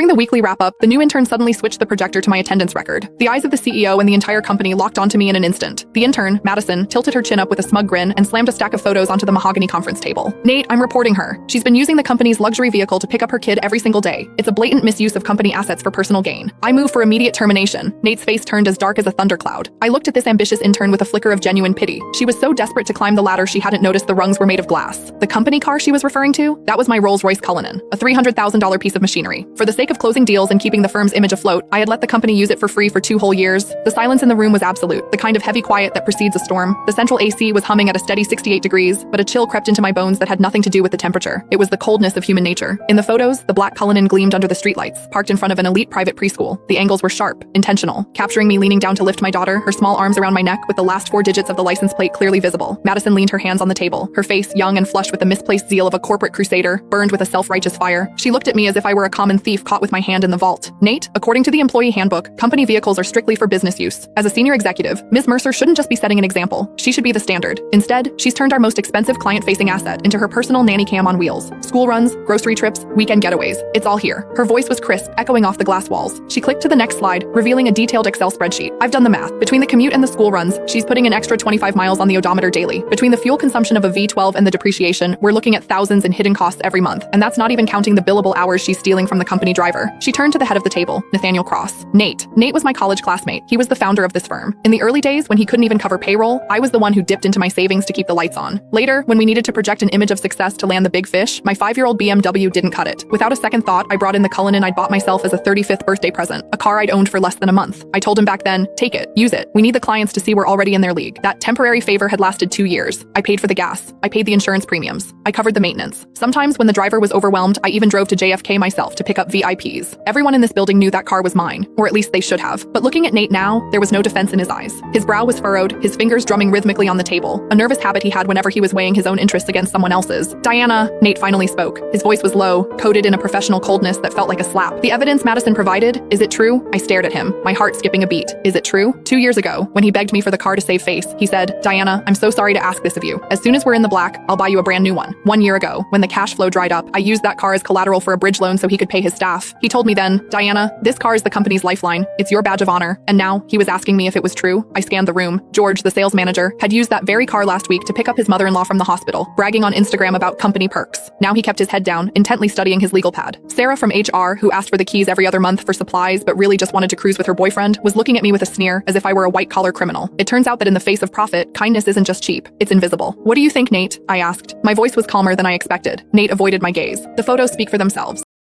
During the weekly wrap-up, the new intern suddenly switched the projector to my attendance record. The eyes of the CEO and the entire company locked onto me in an instant. The intern, Madison, tilted her chin up with a smug grin and slammed a stack of photos onto the mahogany conference table. Nate, I'm reporting her. She's been using the company's luxury vehicle to pick up her kid every single day. It's a blatant misuse of company assets for personal gain. I move for immediate termination. Nate's face turned as dark as a thundercloud. I looked at this ambitious intern with a flicker of genuine pity. She was so desperate to climb the ladder she hadn't noticed the rungs were made of glass. The company car she was referring to? That was my Rolls-Royce Cullinan, a $300,000 piece of machinery. For the sake of closing deals and keeping the firm's image afloat, I had let the company use it for free for 2 whole years. The silence in the room was absolute, the kind of heavy quiet that precedes a storm. The central AC was humming at a steady 68 degrees, but a chill crept into my bones that had nothing to do with the temperature. It was the coldness of human nature. In the photos, the black Cullinan gleamed under the streetlights, parked in front of an elite private preschool. The angles were sharp, intentional, capturing me leaning down to lift my daughter, her small arms around my neck with the last 4 digits of the license plate clearly visible. Madison leaned her hands on the table, her face, young and flushed with the misplaced zeal of a corporate crusader, burned with a self-righteous fire. She looked at me as if I were a common thief caught with my hand in the vault. Nate, according to the employee handbook, company vehicles are strictly for business use. As a senior executive, Ms. Mercer shouldn't just be setting an example. She should be the standard. Instead, she's turned our most expensive client-facing asset into her personal nanny cam on wheels. School runs, grocery trips, weekend getaways. It's all here. Her voice was crisp, echoing off the glass walls. She clicked to the next slide, revealing a detailed Excel spreadsheet. I've done the math. Between the commute and the school runs, she's putting an extra 25 miles on the odometer daily. Between the fuel consumption of a V12 and the depreciation, we're looking at thousands in hidden costs every month. And that's not even counting the billable hours she's stealing from the company driver. She turned to the head of the table, Nathaniel Cross. Nate was my college classmate. He was the founder of this firm. In the early days, when he couldn't even cover payroll, I was the one who dipped into my savings to keep the lights on. Later, when we needed to project an image of success to land the big fish, my 5-year-old BMW didn't cut it. Without a second thought, I brought in the Cullinan I'd bought myself as a 35th birthday present, a car I'd owned for less than a month. I told him back then, take it, use it. We need the clients to see we're already in their league. That temporary favor had lasted 2 years. I paid for the gas. I paid the insurance premiums. I covered the maintenance. Sometimes when the driver was overwhelmed, I even drove to JFK myself to pick up VIPs. Everyone in this building knew that car was mine, or at least they should have. But looking at Nate now, there was no defense in his eyes. His brow was furrowed, his fingers drumming rhythmically on the table, a nervous habit he had whenever he was weighing his own interests against someone else's. Diana, Nate finally spoke. His voice was low, coated in a professional coldness that felt like a slap. The evidence Madison provided, is it true? I stared at him, my heart skipping a beat. Is it true? 2 years ago, when he begged me for the car to save face, he said, Diana, I'm so sorry to ask this of you. As soon as we're in the black, I'll buy you a brand new one. 1 year ago, when the cash flow dried up, I used that car as collateral for a bridge loan so he could pay his staff. He told me then, Diana, this car is the company's lifeline. It's your badge of honor. And now, he was asking me if it was true. I scanned the room. George, the sales manager, had used that very car last week to pick up his mother-in-law from the hospital, bragging on Instagram about company perks. Now he kept his head down, intently studying his legal pad. Sarah from HR, who asked for the keys every other month for supplies but really just wanted to cruise with her boyfriend, was looking at me with a sneer as if I were a white-collar criminal. It turns out that in the face of profit, kindness isn't just cheap, it's invisible. What do you think, Nate? I asked. My voice was calmer than I expected. Nate avoided my gaze. The photos speak for themselves.